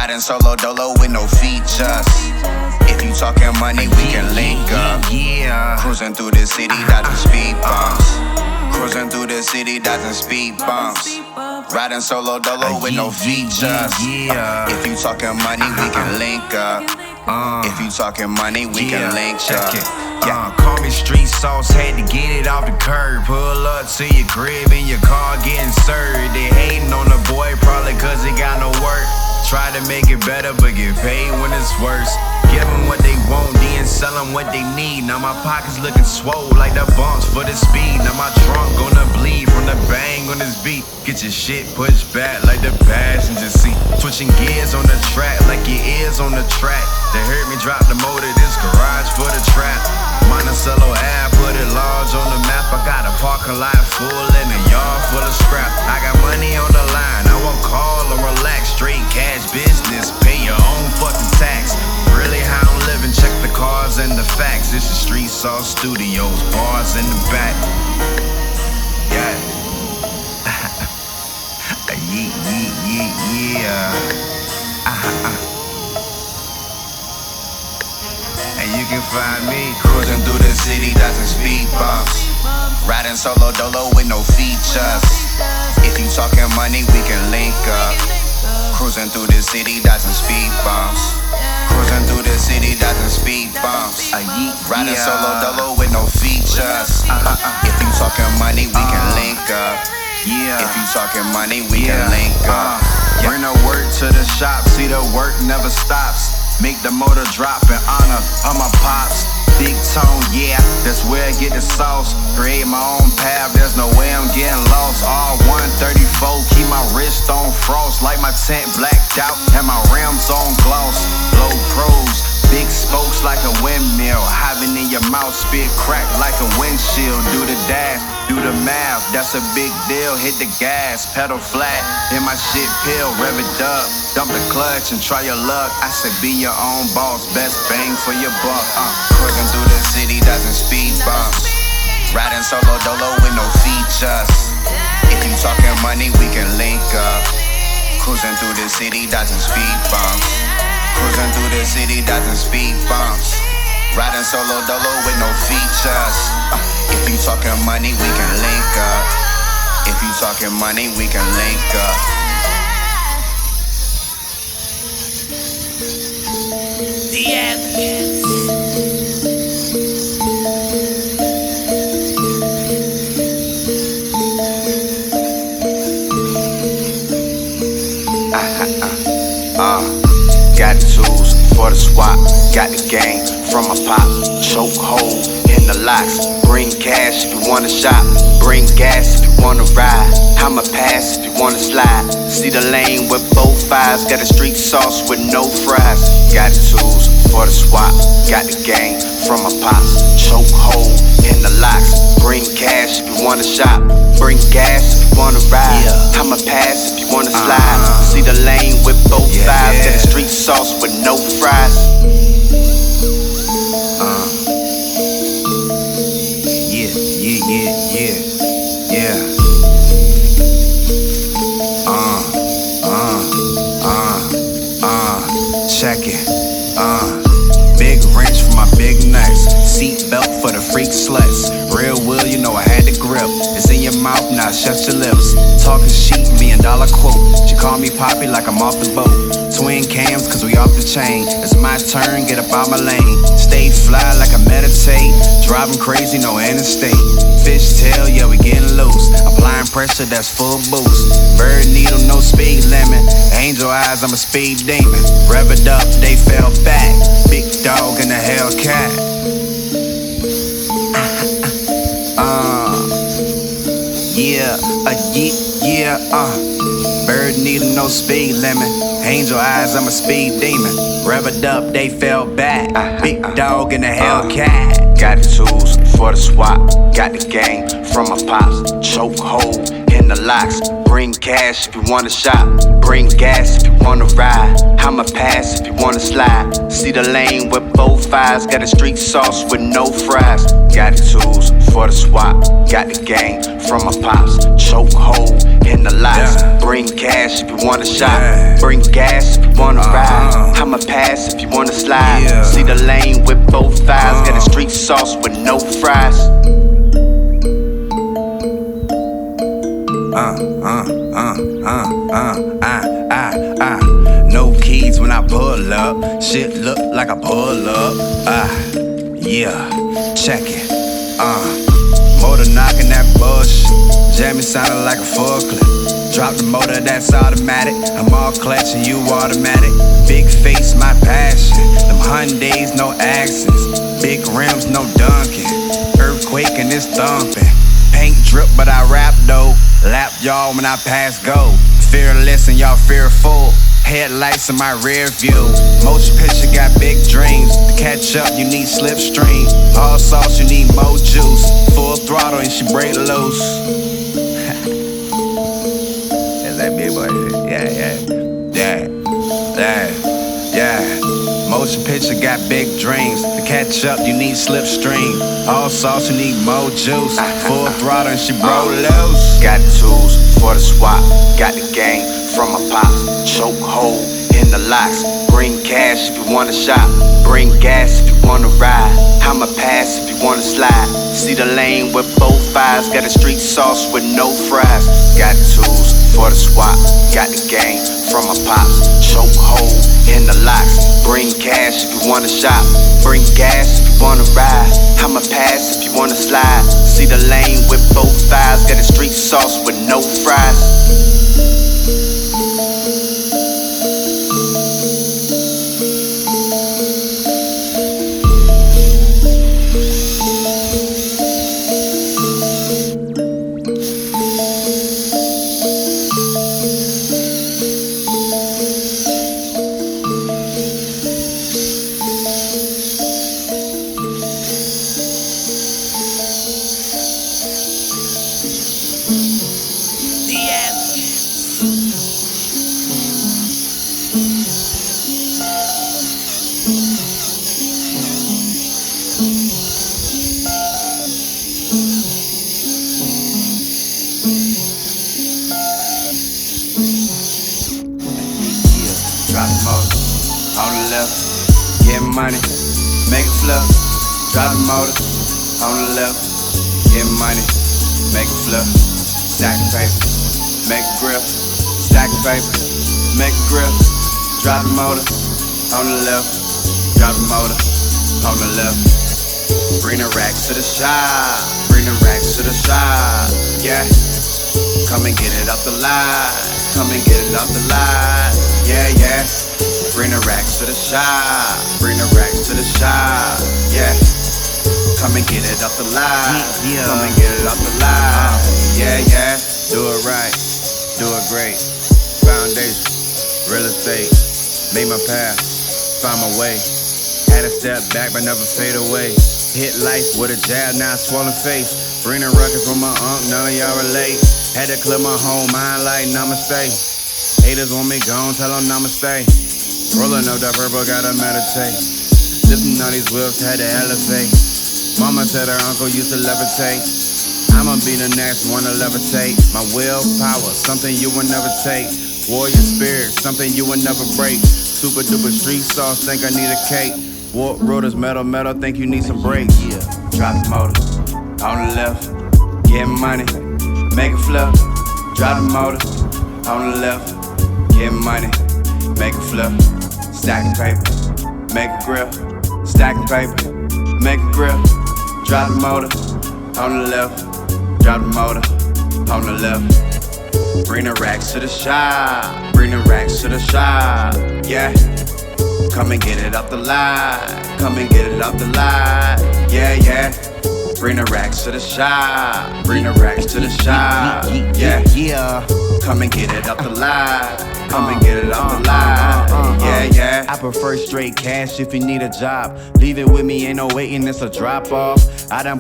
Riding solo dolo with no features. If you talking money, we can link up. Cruising through the city, dodging speed bumps. Cruising through the city, dodging speed bumps. Riding solo dolo with no features. If you talking money, we can link up. If you talking money, we can link up. Call me street sauce, had to get it off the curb. Pull up to your crib in your car getting served. They hating on the boy probably cause he got no work. Try to make it better but get paid when it's worse. Give them what they want, then sell them what they need. Now my pockets looking swole like the Bumpz for the speed. Now my trunk gonna bleed from the bang on this beat. Get your shit pushed back like the passenger seat. Switching gears on the track like your ears on the track. They heard me drop the motor, this garage for the trap. Monticello Ave, put it large on the map. I got a parking lot full and a yard full of scrap. I got money on the line, I won't call or relax. Straight cash business, pay your own fucking tax. Really how I'm living, check the cars and the facts. This is Street Sauce Studios, bars in the back. Yeah. And you can find me cruising through the city, dodging speed bumps. Riding solo dolo with no features. If you talking money, we can link up. Cruising through the city, dodging speed bumps. Cruising through the city, dodging speed bumps. Riding solo dolo with no features. If you talking money, we can link up. If you talking money, we can link up. Bring the work to the shop, see the work never stops. Make the motor drop in honor of my pops. Big tone, yeah, that's where I get the sauce. Create my own path, there's no way I'm getting lost. All 134, keep my wrist on frost. Like my tent blacked out and my rims on gloss. Low pros, big spokes like a windmill. Having in your mouth, spit crack like a windshield. Do the dash, do the math, that's a big deal. Hit the gas, pedal flat, hit my shit pill, rev it up. Dump the clutch and try your luck. I said be your own boss, best bang for your buck. Cruising through the city, dodging speed bumps. Riding solo dolo with no features. If you talking money, we can link up. Cruising through the city, dodging speed bumps. Cruising through the city, dodging speed bumps. Riding solo dolo with no features. If you talking money, we can link up. If you talking money, we can link up. The Advocates. Got the tools for the swap, got the game from my pop. Chokehold in the locks, bring cash if you wanna shop. Bring gas if you wanna ride, I'ma pass if you wanna slide. See the lane with both fives, got a street sauce with no fries. Got the tools for the swap, got the game from my pops. Chokehold in the locks, bring cash if you wanna shop. Bring gas if you wanna ride, I'ma pass if you wanna slide. See the lane with both fives, got a street sauce with no fries. Check it, big wrench for my big nuts. Seat belt for the freak sluts. Real will, you know I had the grip. It's in your mouth, now shut your lips. Talking sheep, $1 million quote. She call me Poppy like I'm off the boat. Twin cams, cause we off the chain. It's my turn, get up out my lane. Stay fly like I meditate. Driving crazy, no interstate. Fish tail, yeah, we getting loose. Applying pressure, that's full boost. Bird needle, no speed limit. Angel eyes, I'm a speed demon. Rev it up, they fell back. Big dog in the Hellcat. Bird needle, no speed limit. Angel eyes, I'm a speed demon. Rev it up, they fell back. Big dog in the Hellcat. Got the tools for the swap, got the game from my pops. Chokehold in the locks, bring cash if you wanna shop. Bring gas if you wanna ride, I'ma pass if you wanna slide. See the lane with both fives, got a street sauce with no fries. Got the tools for the swap, got the game from my pops. Chokehold in the locks, bring cash if you wanna shop. Bring gas if you you wanna ride. I'ma pass if you wanna slide. See the lane with both thighs. Got a street sauce with no fries. No keys when I pull up. Shit look like I pull up. Yeah, check it. Motor knocking that bullshit. Jamie sounding like a forklift. Drop the motor, that's automatic. I'm all clutch and you automatic. Big face, my passion. Them Hyundais, no accents. Big rims, no dunking. Earthquake and it's thumping. Paint drip, but I rap though. Lap y'all when I pass go. Fearless and y'all fearful. Headlights in my rear view. Motion picture got big dreams. To catch up, you need slipstream. All sauce, you need more juice. Full throttle and she break loose. That's that big boy. Yeah. Motion picture got big dreams. To catch up, you need slipstream. All sauce, you need more juice. Full throttle and she broke loose. Got the tools for the swap. Got the game from my pops. Choke hole in the locks. Bring cash if you wanna shop. Bring gas if you wanna ride. I'ma pass if you wanna slide. See the lane with both eyes. Got a street sauce with no fries. Got the tools for the swap. Got the game from my pops. Choke hole in the locks. Bring cash if you wanna shop. Bring gas if you wanna ride. I'ma pass if you wanna slide. See the lane with both thighs. Got a street sauce with no fries. Drop the motor on the left, get money, make it flip. Drop the motor on the left, get money, make it flip. Stack of paper, make a grip. Stack of paper, make a grip. Drop the motor on the left, drop the motor on the left. Bring the racks to the shop, bring the racks to the shop, yeah. Come and get it off the line, come and get it off the line, yeah. Bring the racks to the shop, bring the racks to the shop, yeah. Come and get it off the line, come and get it off the line, yeah. Do it right, do it great. Foundation, real estate, made my path, found my way. Had to step back but never fade away. Hit life with a jab, now swollen face. Bring the ruckus from my none of y'all relate. Had to clear my whole mind like namaste. Haters want me gone, tell them namaste. Rolling up that purple, gotta meditate. Lifting all these whips, had to elevate. Mama said her uncle used to levitate. I'ma be the next one to levitate. My willpower, something you will never take. Warrior spirit, something you will never break. Super duper street sauce, think I need a cake. Warp rotors, metal, think you need some brakes. Yeah. Drop the motor on the left, get money, make it flip. Drop the motor on the left, get money, make it flip. Stack of paper, make a grip. Stack of paper, make a grip. Drop the motor on the left, drop the motor on the left. Bring the racks to the shop, bring the racks to the shop, yeah. Come and get it off the line, come and get it off the line, yeah. Bring the racks to the shop, bring the racks to the shop, yeah. Come and get it off the line, come and get it off the line, yeah. I prefer straight cash if you need a job. Leave it with me, ain't no waiting, it's a drop off. I done